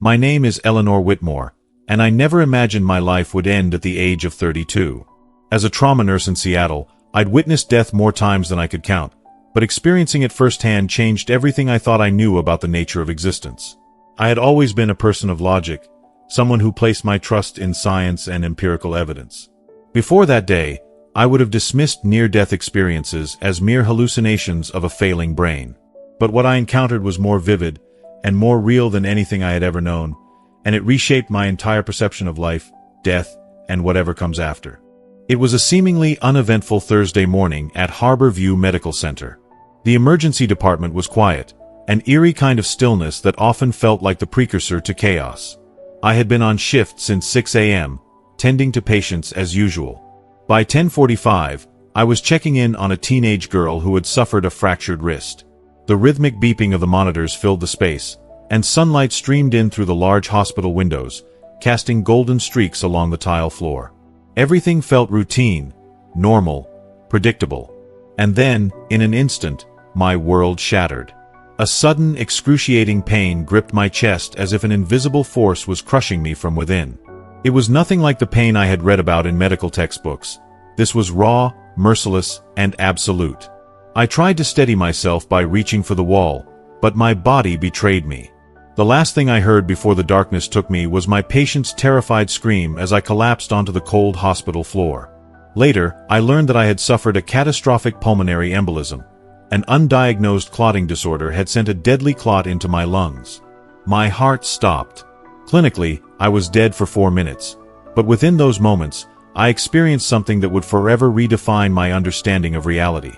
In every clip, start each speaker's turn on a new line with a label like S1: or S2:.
S1: My name is Eleanor Whitmore, and I never imagined my life would end at the age of 32. As a trauma nurse in Seattle, I'd witnessed death more times than I could count, but experiencing it firsthand changed everything I thought I knew about the nature of existence. I had always been a person of logic, someone who placed my trust in science and empirical evidence. Before that day, I would have dismissed near-death experiences as mere hallucinations of a failing brain. But what I encountered was more vivid and more real than anything I had ever known, and it reshaped my entire perception of life, death, and whatever comes after. It was a seemingly uneventful Thursday morning at Harbor View Medical Center. The emergency department was quiet, an eerie kind of stillness that often felt like the precursor to chaos. I had been on shift since 6 a.m., tending to patients as usual. By 10:45, I was checking in on a teenage girl who had suffered a fractured wrist. The rhythmic beeping of the monitors filled the space, and sunlight streamed in through the large hospital windows, casting golden streaks along the tile floor. Everything felt routine, normal, predictable. And then, in an instant, my world shattered. A sudden, excruciating pain gripped my chest as if an invisible force was crushing me from within. It was nothing like the pain I had read about in medical textbooks. This was raw, merciless, and absolute. I tried to steady myself by reaching for the wall, but my body betrayed me. The last thing I heard before the darkness took me was my patient's terrified scream as I collapsed onto the cold hospital floor. Later, I learned that I had suffered a catastrophic pulmonary embolism. An undiagnosed clotting disorder had sent a deadly clot into my lungs. My heart stopped. Clinically, I was dead for 4 minutes. But within those moments, I experienced something that would forever redefine my understanding of reality.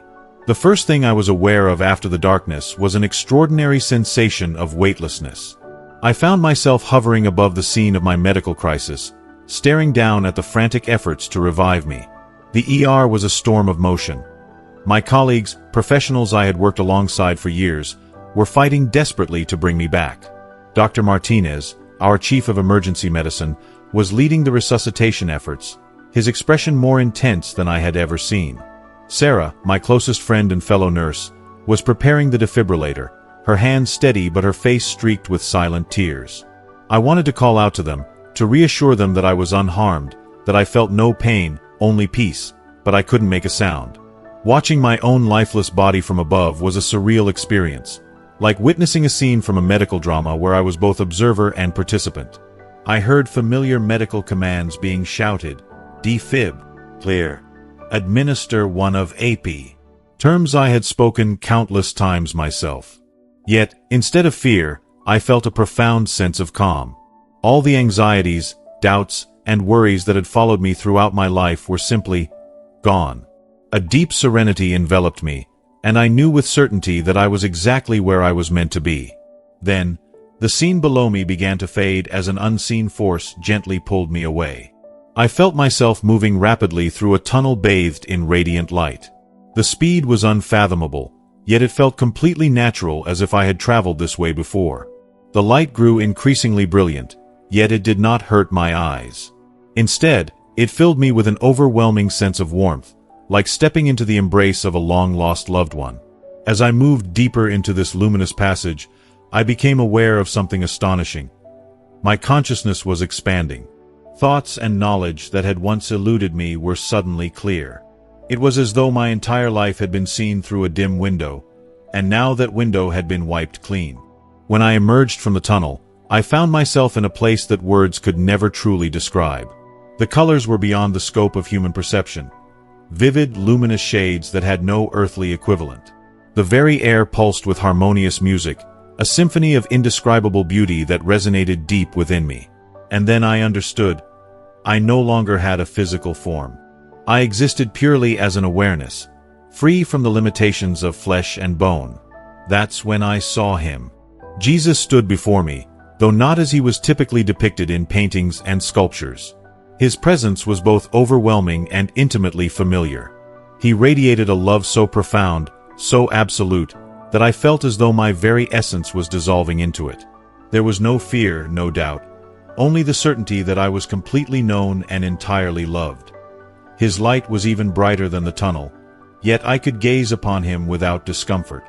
S1: The first thing I was aware of after the darkness was an extraordinary sensation of weightlessness. I found myself hovering above the scene of my medical crisis, staring down at the frantic efforts to revive me. The ER was a storm of motion. My colleagues, professionals I had worked alongside for years, were fighting desperately to bring me back. Dr. Martinez, our chief of emergency medicine, was leading the resuscitation efforts, his expression more intense than I had ever seen. Sarah, my closest friend and fellow nurse, was preparing the defibrillator, her hands steady but her face streaked with silent tears. I wanted to call out to them, to reassure them that I was unharmed, that I felt no pain, only peace, but I couldn't make a sound. Watching my own lifeless body from above was a surreal experience, like witnessing a scene from a medical drama where I was both observer and participant. I heard familiar medical commands being shouted: defib, clear, administer one of AP, terms I had spoken countless times myself. Yet, instead of fear, I felt a profound sense of calm. All the anxieties, doubts, and worries that had followed me throughout my life were simply gone. A deep serenity enveloped me, and I knew with certainty that I was exactly where I was meant to be. Then, the scene below me began to fade as an unseen force gently pulled me away. I felt myself moving rapidly through a tunnel bathed in radiant light. The speed was unfathomable, yet it felt completely natural, as if I had traveled this way before. The light grew increasingly brilliant, yet it did not hurt my eyes. Instead, it filled me with an overwhelming sense of warmth, like stepping into the embrace of a long-lost loved one. As I moved deeper into this luminous passage, I became aware of something astonishing. My consciousness was expanding. Thoughts and knowledge that had once eluded me were suddenly clear. It was as though my entire life had been seen through a dim window, and now that window had been wiped clean. When I emerged from the tunnel, I found myself in a place that words could never truly describe. The colors were beyond the scope of human perception. Vivid, luminous shades that had no earthly equivalent. The very air pulsed with harmonious music, a symphony of indescribable beauty that resonated deep within me. And then I understood. I no longer had a physical form. I existed purely as an awareness, free from the limitations of flesh and bone. That's when I saw him. Jesus stood before me, though not as he was typically depicted in paintings and sculptures. His presence was both overwhelming and intimately familiar. He radiated a love so profound, so absolute, that I felt as though my very essence was dissolving into it. There was no fear, no doubt, only the certainty that I was completely known and entirely loved. His light was even brighter than the tunnel, yet I could gaze upon him without discomfort.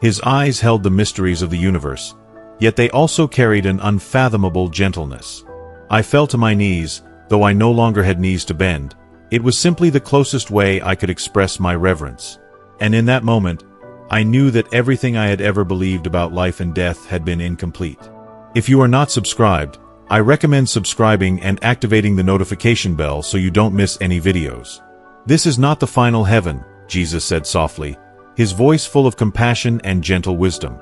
S1: His eyes held the mysteries of the universe, yet they also carried an unfathomable gentleness. I fell to my knees, though I no longer had knees to bend. It was simply the closest way I could express my reverence. And in that moment, I knew that everything I had ever believed about life and death had been incomplete. If you are not subscribed, I recommend subscribing and activating the notification bell so you don't miss any videos. This is not the final heaven, Jesus said softly, his voice full of compassion and gentle wisdom.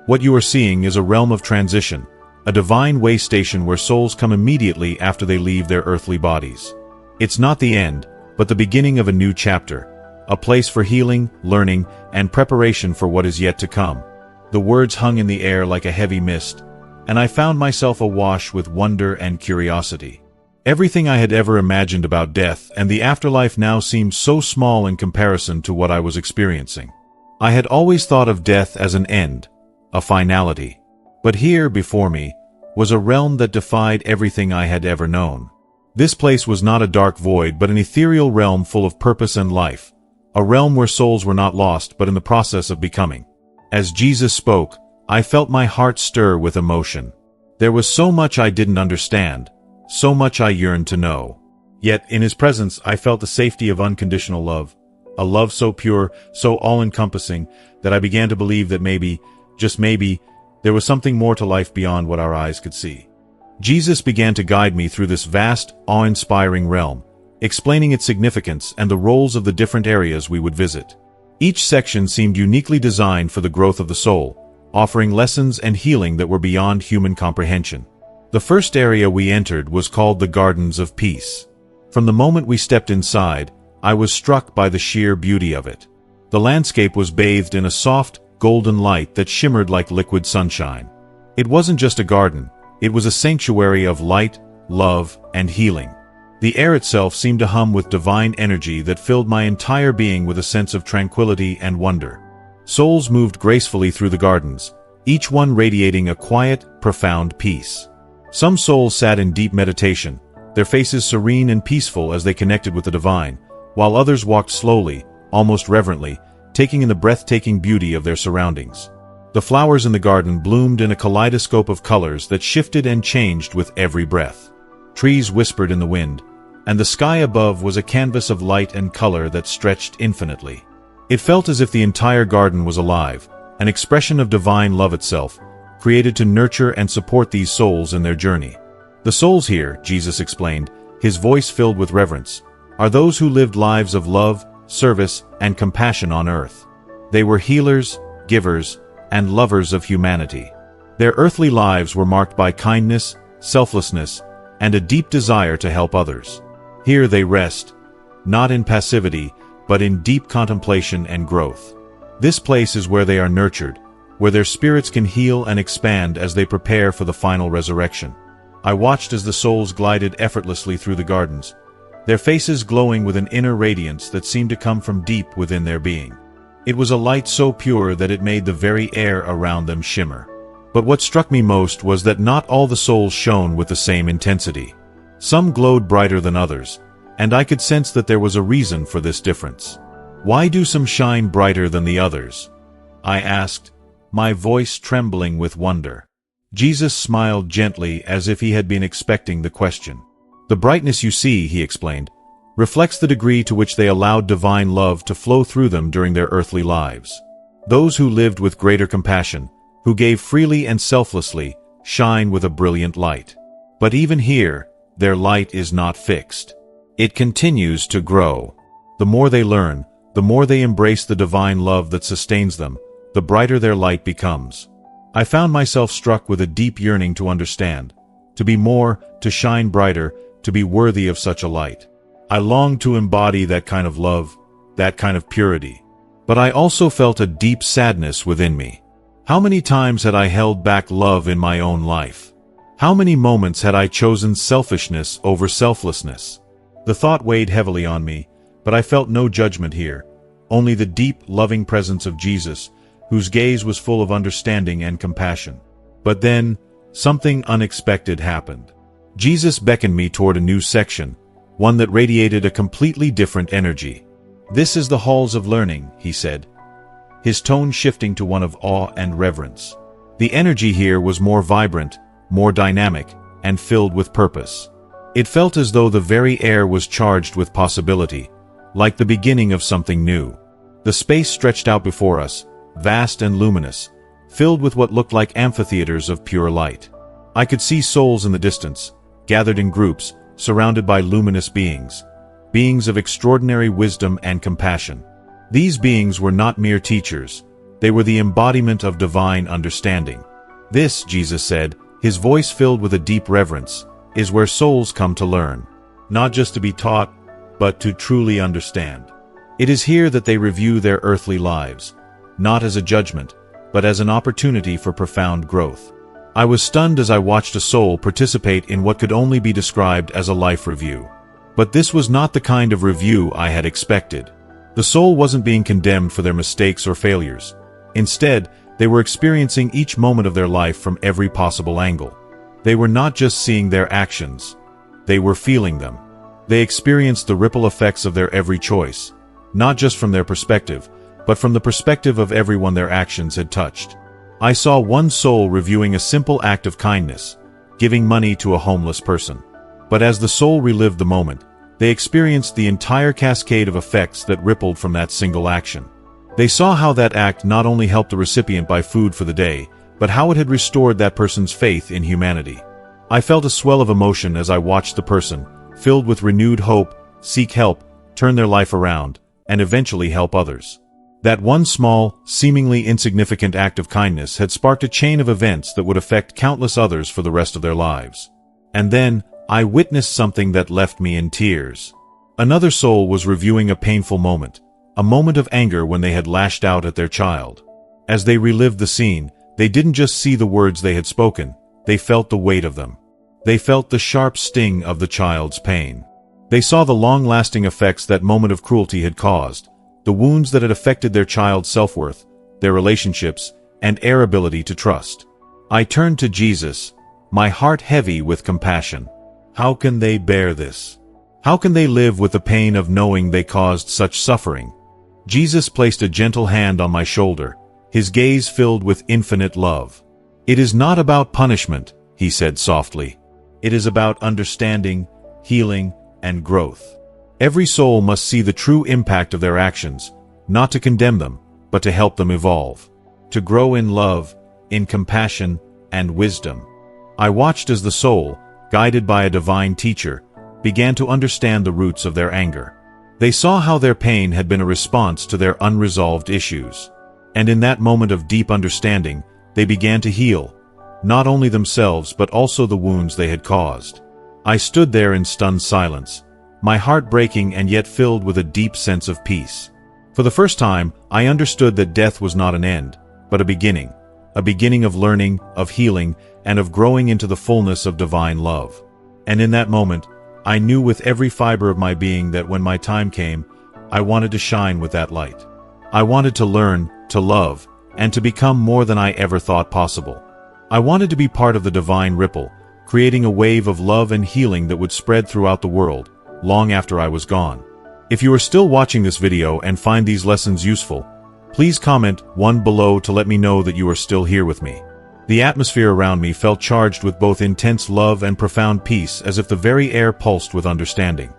S1: What you are seeing is a realm of transition, a divine way station where souls come immediately after they leave their earthly bodies. It's not the end, but the beginning of a new chapter, a place for healing, learning, and preparation for what is yet to come. The words hung in the air like a heavy mist, and I found myself awash with wonder and curiosity. Everything I had ever imagined about death and the afterlife now seemed so small in comparison to what I was experiencing. I had always thought of death as an end, a finality. But here, before me, was a realm that defied everything I had ever known. This place was not a dark void but an ethereal realm full of purpose and life, a realm where souls were not lost but in the process of becoming. As Jesus spoke, I felt my heart stir with emotion. There was so much I didn't understand, so much I yearned to know. Yet, in his presence, I felt the safety of unconditional love, a love so pure, so all-encompassing, that I began to believe that maybe, just maybe, there was something more to life beyond what our eyes could see. Jesus began to guide me through this vast, awe-inspiring realm, explaining its significance and the roles of the different areas we would visit. Each section seemed uniquely designed for the growth of the soul, offering lessons and healing that were beyond human comprehension. The first area we entered was called the Gardens of Peace. From the moment we stepped inside, I was struck by the sheer beauty of it. The landscape was bathed in a soft, golden light that shimmered like liquid sunshine. It wasn't just a garden, it was a sanctuary of light, love, and healing. The air itself seemed to hum with divine energy that filled my entire being with a sense of tranquility and wonder. Souls moved gracefully through the gardens, each one radiating a quiet, profound peace. Some souls sat in deep meditation, their faces serene and peaceful as they connected with the divine, while others walked slowly, almost reverently, taking in the breathtaking beauty of their surroundings. The flowers in the garden bloomed in a kaleidoscope of colors that shifted and changed with every breath. Trees whispered in the wind, and the sky above was a canvas of light and color that stretched infinitely. It felt as if the entire garden was alive, an expression of divine love itself, created to nurture and support these souls in their journey. The souls here, Jesus explained, his voice filled with reverence, are those who lived lives of love, service, and compassion on earth. They were healers, givers, and lovers of humanity. Their earthly lives were marked by kindness, selflessness, and a deep desire to help others. Here they rest, not in passivity, but in deep contemplation and growth. This place is where they are nurtured, where their spirits can heal and expand as they prepare for the final resurrection. I watched as the souls glided effortlessly through the gardens, their faces glowing with an inner radiance that seemed to come from deep within their being. It was a light so pure that it made the very air around them shimmer. But what struck me most was that not all the souls shone with the same intensity. Some glowed brighter than others, and I could sense that there was a reason for this difference. Why do some shine brighter than the others? I asked, my voice trembling with wonder. Jesus smiled gently as if he had been expecting the question. The brightness you see, he explained, reflects the degree to which they allowed divine love to flow through them during their earthly lives. Those who lived with greater compassion, who gave freely and selflessly, shine with a brilliant light. But even here, their light is not fixed. It continues to grow. The more they learn, the more they embrace the divine love that sustains them, the brighter their light becomes. I found myself struck with a deep yearning to understand, to be more, to shine brighter, to be worthy of such a light. I longed to embody that kind of love, that kind of purity. But I also felt a deep sadness within me. How many times had I held back love in my own life? How many moments had I chosen selfishness over selflessness? The thought weighed heavily on me, but I felt no judgment here, only the deep, loving presence of Jesus, whose gaze was full of understanding and compassion. But then, something unexpected happened. Jesus beckoned me toward a new section, one that radiated a completely different energy. "This is the halls of learning," he said, his tone shifting to one of awe and reverence. The energy here was more vibrant, more dynamic, and filled with purpose. It felt as though the very air was charged with possibility, like the beginning of something new. The space stretched out before us, vast and luminous, filled with what looked like amphitheaters of pure light. I could see souls in the distance, gathered in groups, surrounded by luminous beings, beings of extraordinary wisdom and compassion. These beings were not mere teachers, they were the embodiment of divine understanding. This, Jesus said, his voice filled with a deep reverence, is where souls come to learn, not just to be taught, but to truly understand. It is here that they review their earthly lives, not as a judgment, but as an opportunity for profound growth. I was stunned as I watched a soul participate in what could only be described as a life review. But this was not the kind of review I had expected. The soul wasn't being condemned for their mistakes or failures. Instead, they were experiencing each moment of their life from every possible angle. They were not just seeing their actions, they were feeling them. They experienced the ripple effects of their every choice, not just from their perspective, but from the perspective of everyone their actions had touched. I saw one soul reviewing a simple act of kindness, giving money to a homeless person. But as the soul relived the moment, they experienced the entire cascade of effects that rippled from that single action. They saw how that act not only helped the recipient buy food for the day, but how it had restored that person's faith in humanity. I felt a swell of emotion as I watched the person, filled with renewed hope, seek help, turn their life around, and eventually help others. That one small, seemingly insignificant act of kindness had sparked a chain of events that would affect countless others for the rest of their lives. And then, I witnessed something that left me in tears. Another soul was reviewing a painful moment, a moment of anger when they had lashed out at their child. As they relived the scene, they didn't just see the words they had spoken, they felt the weight of them. They felt the sharp sting of the child's pain. They saw the long-lasting effects that moment of cruelty had caused, the wounds that had affected their child's self-worth, their relationships, and their ability to trust. I turned to Jesus, my heart heavy with compassion. How can they bear this? How can they live with the pain of knowing they caused such suffering? Jesus placed a gentle hand on my shoulder, his gaze filled with infinite love. It is not about punishment, he said softly. It is about understanding, healing, and growth. Every soul must see the true impact of their actions, not to condemn them, but to help them evolve, to grow in love, in compassion, and wisdom. I watched as the soul, guided by a divine teacher, began to understand the roots of their anger. They saw how their pain had been a response to their unresolved issues. And in that moment of deep understanding, they began to heal, not only themselves but also the wounds they had caused. I stood there in stunned silence, my heart breaking and yet filled with a deep sense of peace. For the first time, I understood that death was not an end, but a beginning of learning, of healing, and of growing into the fullness of divine love. And in that moment, I knew with every fiber of my being that when my time came, I wanted to shine with that light. I wanted to learn, to love, and to become more than I ever thought possible. I wanted to be part of the divine ripple, creating a wave of love and healing that would spread throughout the world, long after I was gone. If you are still watching this video and find these lessons useful, please comment 1 below to let me know that you are still here with me. The atmosphere around me felt charged with both intense love and profound peace, as if the very air pulsed with understanding.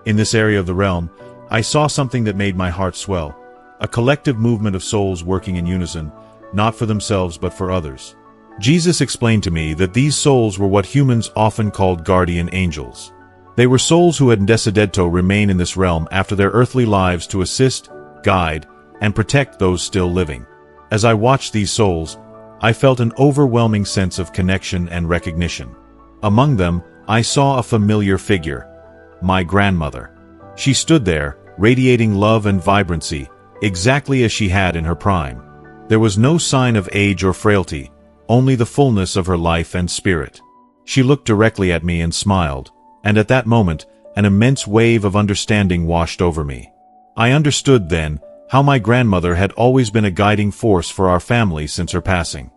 S1: In this area of the realm, I saw something that made my heart swell, a collective movement of souls working in unison, not for themselves but for others. Jesus explained to me that these souls were what humans often called guardian angels. They were souls who had decided to remain in this realm after their earthly lives to assist, guide, and protect those still living. As I watched these souls, I felt an overwhelming sense of connection and recognition. Among them, I saw a familiar figure, my grandmother. She stood there, radiating love and vibrancy, exactly as she had in her prime. There was no sign of age or frailty, only the fullness of her life and spirit. She looked directly at me and smiled, and at that moment, an immense wave of understanding washed over me. I understood then how my grandmother had always been a guiding force for our family since her passing.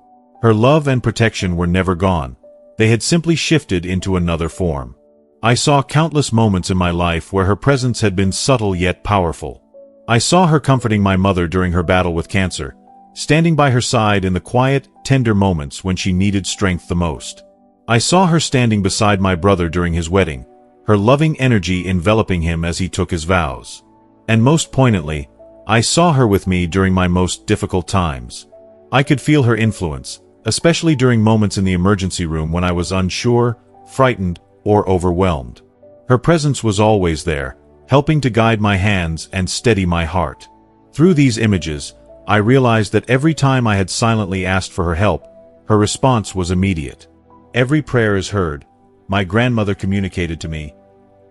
S1: Her love and protection were never gone, they had simply shifted into another form. I saw countless moments in my life where her presence had been subtle yet powerful. I saw her comforting my mother during her battle with cancer, standing by her side in the quiet, tender moments when she needed strength the most. I saw her standing beside my brother during his wedding, her loving energy enveloping him as he took his vows. And most poignantly, I saw her with me during my most difficult times. I could feel her influence, especially during moments in the emergency room when I was unsure, frightened, or overwhelmed. Her presence was always there, helping to guide my hands and steady my heart. Through these images, I realized that every time I had silently asked for her help, her response was immediate. Every prayer is heard, my grandmother communicated to me,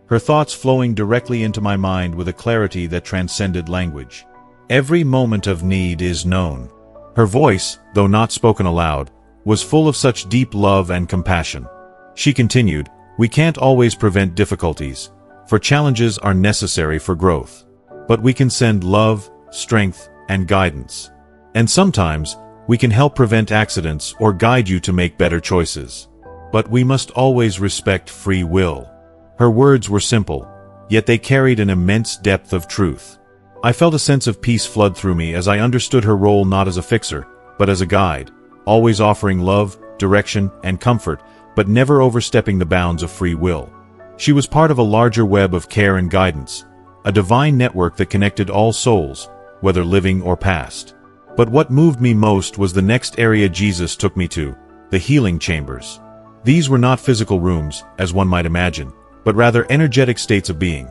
S1: her thoughts flowing directly into my mind with a clarity that transcended language. Every moment of need is known. Her voice, though not spoken aloud, was full of such deep love and compassion. She continued, "We can't always prevent difficulties, for challenges are necessary for growth. But we can send love, strength, and guidance. And sometimes, we can help prevent accidents or guide you to make better choices. But we must always respect free will." Her words were simple, yet they carried an immense depth of truth. I felt a sense of peace flood through me as I understood her role not as a fixer, but as a guide, always offering love, direction, and comfort, but never overstepping the bounds of free will. She was part of a larger web of care and guidance, a divine network that connected all souls, whether living or past. But what moved me most was the next area Jesus took me to, the healing chambers. These were not physical rooms, as one might imagine, but rather energetic states of being.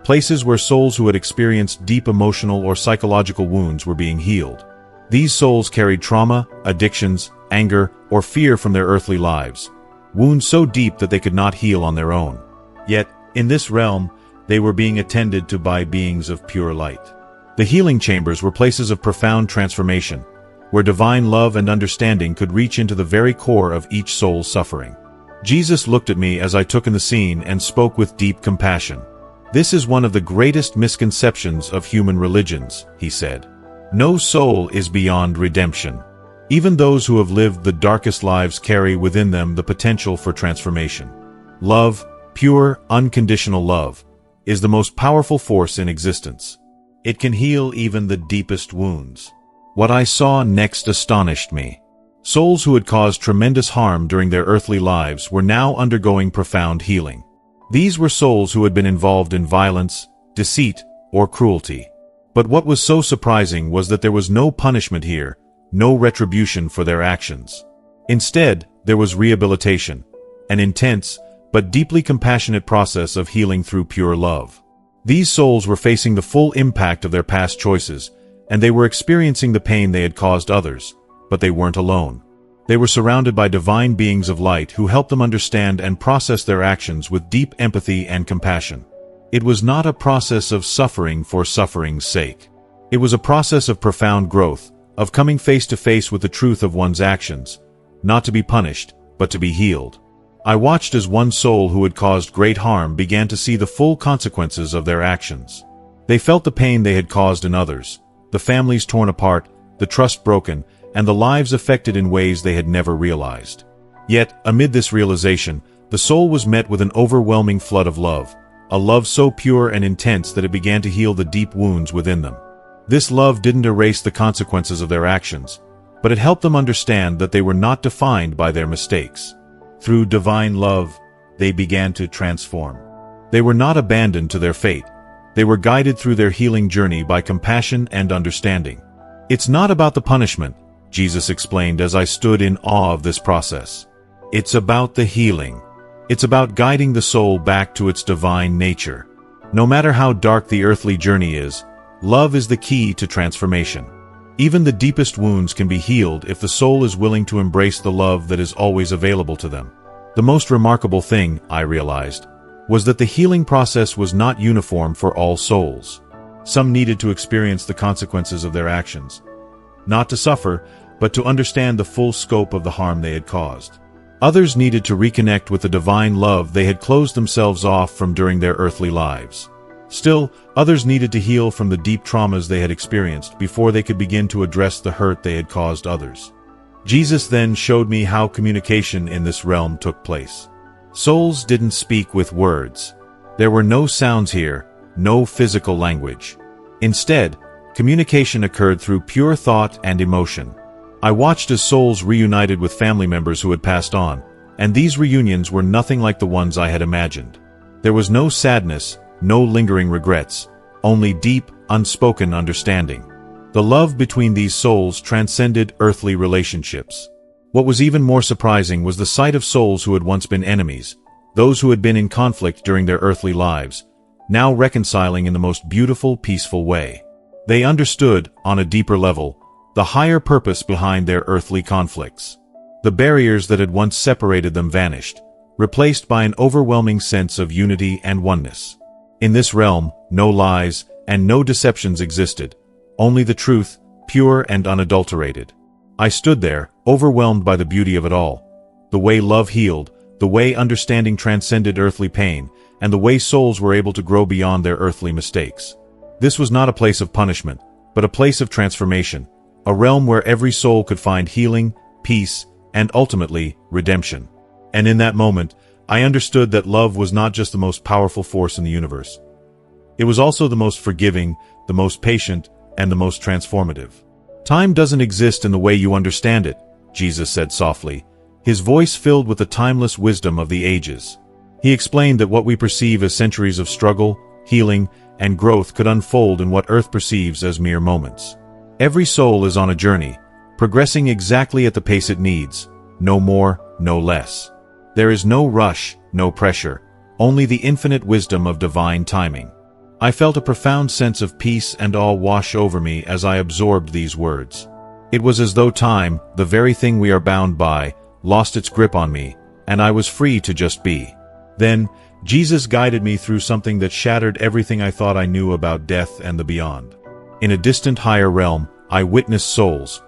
S1: Places where souls who had experienced deep emotional or psychological wounds were being healed. These souls carried trauma, addictions, anger, or fear from their earthly lives, wounds so deep that they could not heal on their own. Yet, in this realm, they were being attended to by beings of pure light. The healing chambers were places of profound transformation, where divine love and understanding could reach into the very core of each soul's suffering. Jesus looked at me as I took in the scene and spoke with deep compassion. "This is one of the greatest misconceptions of human religions," he said. "No soul is beyond redemption. Even those who have lived the darkest lives carry within them the potential for transformation. Love, pure, unconditional love, is the most powerful force in existence. It can heal even the deepest wounds." What I saw next astonished me. Souls who had caused tremendous harm during their earthly lives were now undergoing profound healing. These were souls who had been involved in violence, deceit, or cruelty. But what was so surprising was that there was no punishment here, no retribution for their actions. Instead, there was rehabilitation, an intense, but deeply compassionate process of healing through pure love. These souls were facing the full impact of their past choices, and they were experiencing the pain they had caused others. But they weren't alone. They were surrounded by divine beings of light who helped them understand and process their actions with deep empathy and compassion. It was not a process of suffering for suffering's sake. It was a process of profound growth, of coming face to face with the truth of one's actions, not to be punished, but to be healed. I watched as one soul who had caused great harm began to see the full consequences of their actions. They felt the pain they had caused in others, the families torn apart, the trust broken, and the lives affected in ways they had never realized. Yet, amid this realization, the soul was met with an overwhelming flood of love, a love so pure and intense that it began to heal the deep wounds within them. This love didn't erase the consequences of their actions, but it helped them understand that they were not defined by their mistakes. Through divine love, they began to transform. They were not abandoned to their fate. They were guided through their healing journey by compassion and understanding. "It's not about the punishment," Jesus explained as I stood in awe of this process. "It's about the healing. It's about guiding the soul back to its divine nature. No matter how dark the earthly journey is, love is the key to transformation. Even the deepest wounds can be healed if the soul is willing to embrace the love that is always available to them." The most remarkable thing, I realized, was that the healing process was not uniform for all souls. Some needed to experience the consequences of their actions, not to suffer, but to understand the full scope of the harm they had caused. Others needed to reconnect with the divine love they had closed themselves off from during their earthly lives. Still, others needed to heal from the deep traumas they had experienced before they could begin to address the hurt they had caused others. Jesus then showed me how communication in this realm took place. Souls didn't speak with words. There were no sounds here, no physical language. Instead, Communication occurred through pure thought and emotion. I watched as souls reunited with family members who had passed on, and these reunions were nothing like the ones I had imagined. There was no sadness, no lingering regrets, only deep, unspoken understanding. The love between these souls transcended earthly relationships. What was even more surprising was the sight of souls who had once been enemies, those who had been in conflict during their earthly lives, now reconciling in the most beautiful, peaceful way. They understood, on a deeper level, the higher purpose behind their earthly conflicts. The barriers that had once separated them vanished, replaced by an overwhelming sense of unity and oneness. In this realm, no lies and no deceptions existed, only the truth, pure and unadulterated. I stood there, overwhelmed by the beauty of it all. The way love healed, the way understanding transcended earthly pain, and the way souls were able to grow beyond their earthly mistakes. This was not a place of punishment, but a place of transformation, a realm where every soul could find healing, peace, and ultimately, redemption. And in that moment, I understood that love was not just the most powerful force in the universe. It was also the most forgiving, the most patient, and the most transformative. Time doesn't exist in the way you understand it, Jesus said softly, his voice filled with the timeless wisdom of the ages. He explained that what we perceive as centuries of struggle, healing, and growth could unfold in what Earth perceives as mere moments. Every soul is on a journey, progressing exactly at the pace it needs, no more, no less. There is no rush, no pressure, only the infinite wisdom of divine timing. I felt a profound sense of peace and awe wash over me as I absorbed these words. It was as though time, the very thing we are bound by, lost its grip on me, and I was free to just be. Then, Jesus guided me through something that shattered everything I thought I knew about death and the beyond. In a distant higher realm, I witnessed souls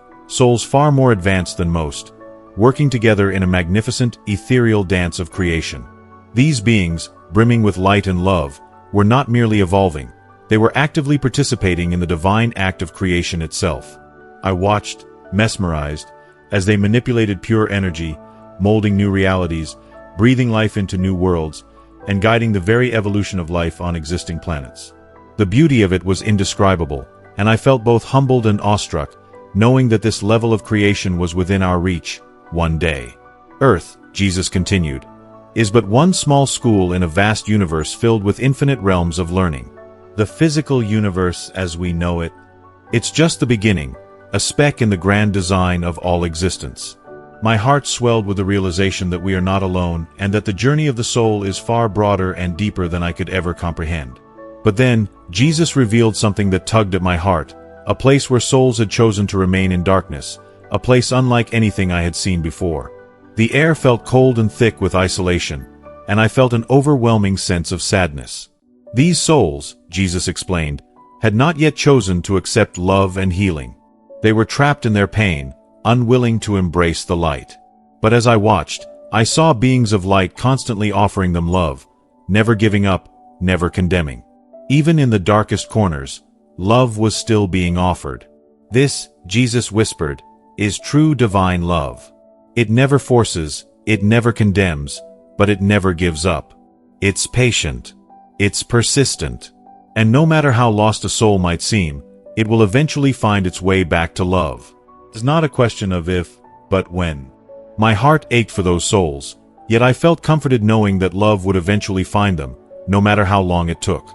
S1: far more advanced than most, working together in a magnificent, ethereal dance of creation. These beings, brimming with light and love, were not merely evolving, they were actively participating in the divine act of creation itself. I watched, mesmerized, as they manipulated pure energy, molding new realities, breathing life into new worlds, and guiding the very evolution of life on existing planets. The beauty of it was indescribable, and I felt both humbled and awestruck, knowing that this level of creation was within our reach, one day. Earth, Jesus continued, is but one small school in a vast universe filled with infinite realms of learning. The physical universe as we know it, it's just the beginning, a speck in the grand design of all existence. My heart swelled with the realization that we are not alone and that the journey of the soul is far broader and deeper than I could ever comprehend. But then, Jesus revealed something that tugged at my heart, a place where souls had chosen to remain in darkness, a place unlike anything I had seen before. The air felt cold and thick with isolation, and I felt an overwhelming sense of sadness. These souls, Jesus explained, had not yet chosen to accept love and healing. They were trapped in their pain, unwilling to embrace the light. But as I watched, I saw beings of light constantly offering them love, never giving up, never condemning. Even in the darkest corners, love was still being offered. This, Jesus whispered, is true divine love. It never forces, it never condemns, but it never gives up. It's patient. It's persistent. And no matter how lost a soul might seem, it will eventually find its way back to love. It's not a question of if, but when. My heart ached for those souls, yet I felt comforted knowing that love would eventually find them, no matter how long it took.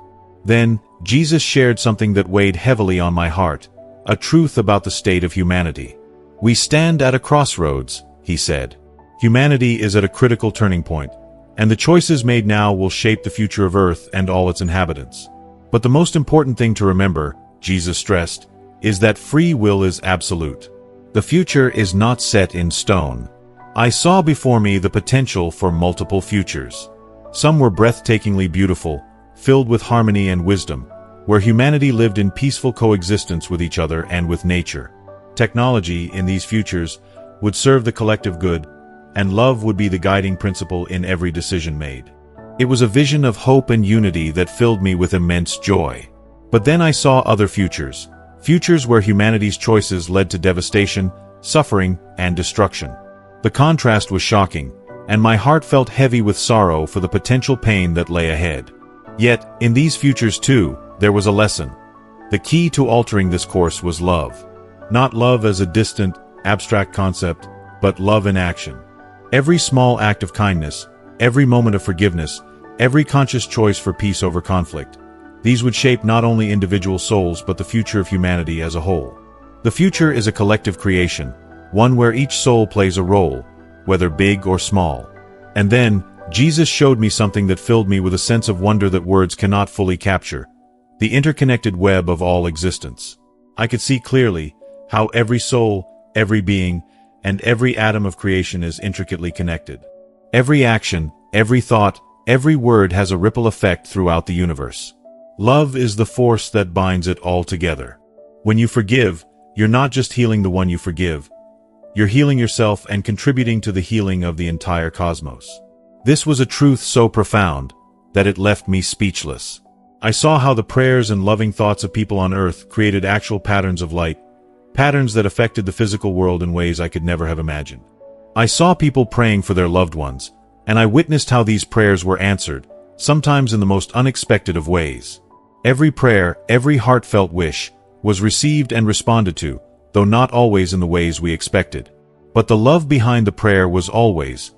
S1: Then, Jesus shared something that weighed heavily on my heart, a truth about the state of humanity. We stand at a crossroads, he said. Humanity is at a critical turning point, and the choices made now will shape the future of Earth and all its inhabitants. But the most important thing to remember, Jesus stressed, is that free will is absolute. The future is not set in stone. I saw before me the potential for multiple futures. Some were breathtakingly beautiful, filled with harmony and wisdom, where humanity lived in peaceful coexistence with each other and with nature. Technology, in these futures, would serve the collective good, and love would be the guiding principle in every decision made. It was a vision of hope and unity that filled me with immense joy. But then I saw other futures where humanity's choices led to devastation, suffering, and destruction. The contrast was shocking, and my heart felt heavy with sorrow for the potential pain that lay ahead. Yet, in these futures too, there was a lesson. The key to altering this course was love. Not love as a distant, abstract concept, but love in action. Every small act of kindness, every moment of forgiveness, every conscious choice for peace over conflict. These would shape not only individual souls but the future of humanity as a whole. The future is a collective creation, one where each soul plays a role, whether big or small. And then, Jesus showed me something that filled me with a sense of wonder that words cannot fully capture: the interconnected web of all existence. I could see clearly how every soul, every being, and every atom of creation is intricately connected. Every action, every thought, every word has a ripple effect throughout the universe. Love is the force that binds it all together. When you forgive, you're not just healing the one you forgive. You're healing yourself and contributing to the healing of the entire cosmos. This was a truth so profound that it left me speechless. I saw how the prayers and loving thoughts of people on earth created actual patterns of light, patterns that affected the physical world in ways I could never have imagined. I saw people praying for their loved ones, and I witnessed how these prayers were answered, sometimes in the most unexpected of ways. Every prayer, every heartfelt wish, was received and responded to, though not always in the ways we expected. But the love behind the prayer was always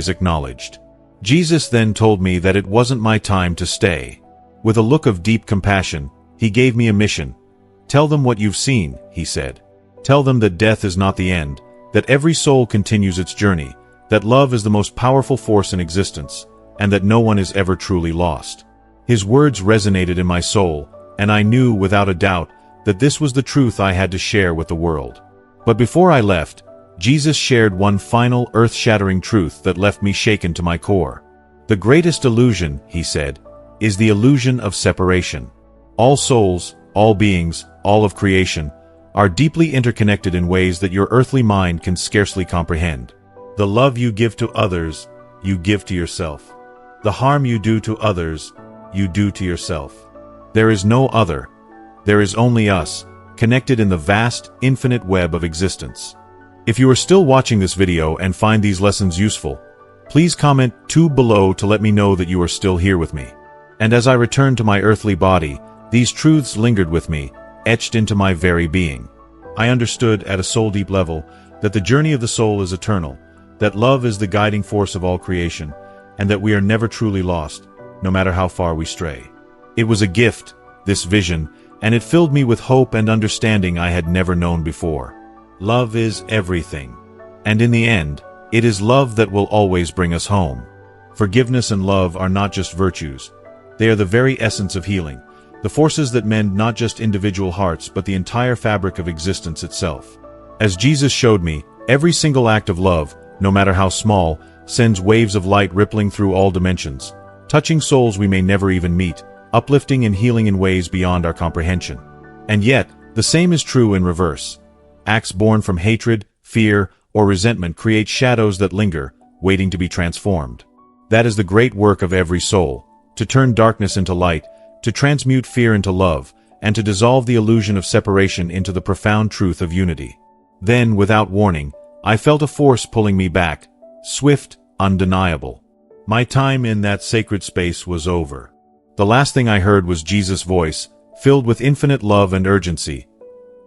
S1: acknowledged. Jesus then told me that it wasn't my time to stay. With a look of deep compassion, he gave me a mission. Tell them what you've seen, he said. Tell them that death is not the end, that every soul continues its journey, that love is the most powerful force in existence, and that no one is ever truly lost. His words resonated in my soul, and I knew without a doubt that this was the truth I had to share with the world. But before I left, Jesus shared one final earth-shattering truth that left me shaken to my core. The greatest illusion, he said, is the illusion of separation. All souls, all beings, all of creation, are deeply interconnected in ways that your earthly mind can scarcely comprehend. The love you give to others, you give to yourself. The harm you do to others, you do to yourself. There is no other. There is only us, connected in the vast, infinite web of existence. If you are still watching this video and find these lessons useful, please comment 2 below to let me know that you are still here with me. And as I returned to my earthly body, these truths lingered with me, etched into my very being. I understood at a soul-deep level that the journey of the soul is eternal, that love is the guiding force of all creation, and that we are never truly lost, no matter how far we stray. It was a gift, this vision, and it filled me with hope and understanding I had never known before. Love is everything. And in the end, it is love that will always bring us home. Forgiveness and love are not just virtues. They are the very essence of healing, the forces that mend not just individual hearts but the entire fabric of existence itself. As Jesus showed me, every single act of love, no matter how small, sends waves of light rippling through all dimensions, touching souls we may never even meet, uplifting and healing in ways beyond our comprehension. And yet, the same is true in reverse. Acts born from hatred, fear, or resentment create shadows that linger, waiting to be transformed. That is the great work of every soul, to turn darkness into light, to transmute fear into love, and to dissolve the illusion of separation into the profound truth of unity. Then, without warning, I felt a force pulling me back, swift, undeniable. My time in that sacred space was over. The last thing I heard was Jesus' voice, filled with infinite love and urgency.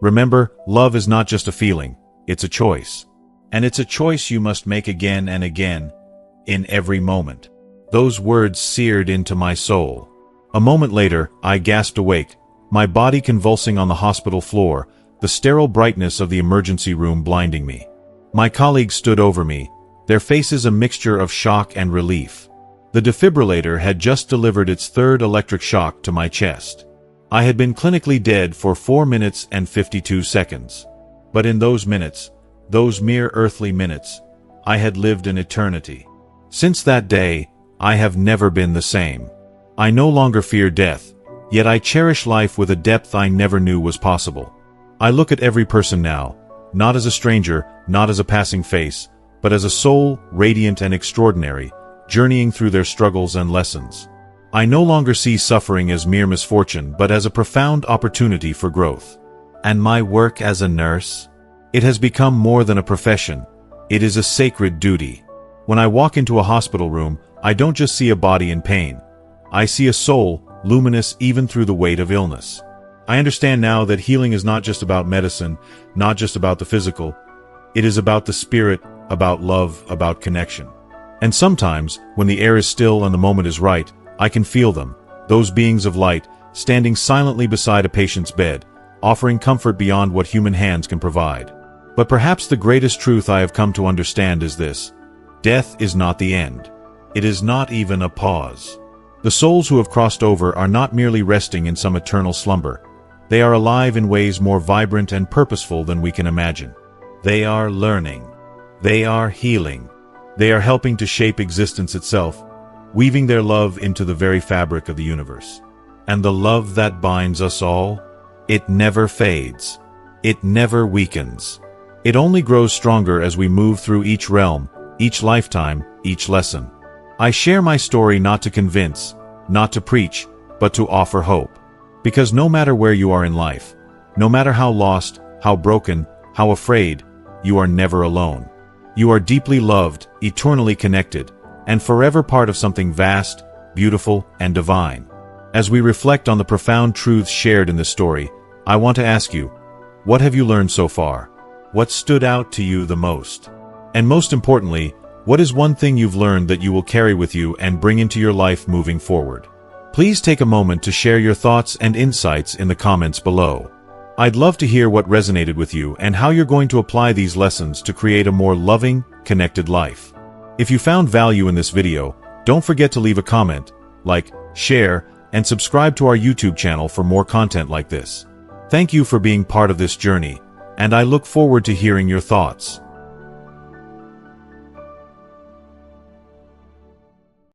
S1: Remember, love is not just a feeling, it's a choice. And it's a choice you must make again and again, in every moment. Those words seared into my soul. A moment later, I gasped awake, my body convulsing on the hospital floor, the sterile brightness of the emergency room blinding me. My colleagues stood over me, their faces a mixture of shock and relief. The defibrillator had just delivered its 3rd electric shock to my chest. I had been clinically dead for 4 minutes and 52 seconds. But in those minutes, those mere earthly minutes, I had lived an eternity. Since that day, I have never been the same. I no longer fear death, yet I cherish life with a depth I never knew was possible. I look at every person now, not as a stranger, not as a passing face, but as a soul, radiant and extraordinary, journeying through their struggles and lessons. I no longer see suffering as mere misfortune, but as a profound opportunity for growth. And my work as a nurse? It has become more than a profession. It is a sacred duty. When I walk into a hospital room, I don't just see a body in pain. I see a soul, luminous even through the weight of illness. I understand now that healing is not just about medicine, not just about the physical. It is about the spirit, about love, about connection. And sometimes, when the air is still and the moment is right, I can feel them, those beings of light, standing silently beside a patient's bed, offering comfort beyond what human hands can provide. But perhaps the greatest truth I have come to understand is this: death is not the end. It is not even a pause. The souls who have crossed over are not merely resting in some eternal slumber. They are alive in ways more vibrant and purposeful than we can imagine. They are learning. They are healing. They are helping to shape existence itself, weaving their love into the very fabric of the universe. And the love that binds us all, it never fades. It never weakens. It only grows stronger as we move through each realm, each lifetime, each lesson. I share my story not to convince, not to preach, but to offer hope. Because no matter where you are in life, no matter how lost, how broken, how afraid, you are never alone. You are deeply loved, eternally connected, and forever part of something vast, beautiful, and divine. As we reflect on the profound truths shared in this story, I want to ask you, what have you learned so far? What stood out to you the most? And most importantly, what is one thing you've learned that you will carry with you and bring into your life moving forward? Please take a moment to share your thoughts and insights in the comments below. I'd love to hear what resonated with you and how you're going to apply these lessons to create a more loving, connected life. If you found value in this video, don't forget to leave a comment, like, share, and subscribe to our YouTube channel for more content like this. Thank you for being part of this journey, and I look forward to hearing your thoughts.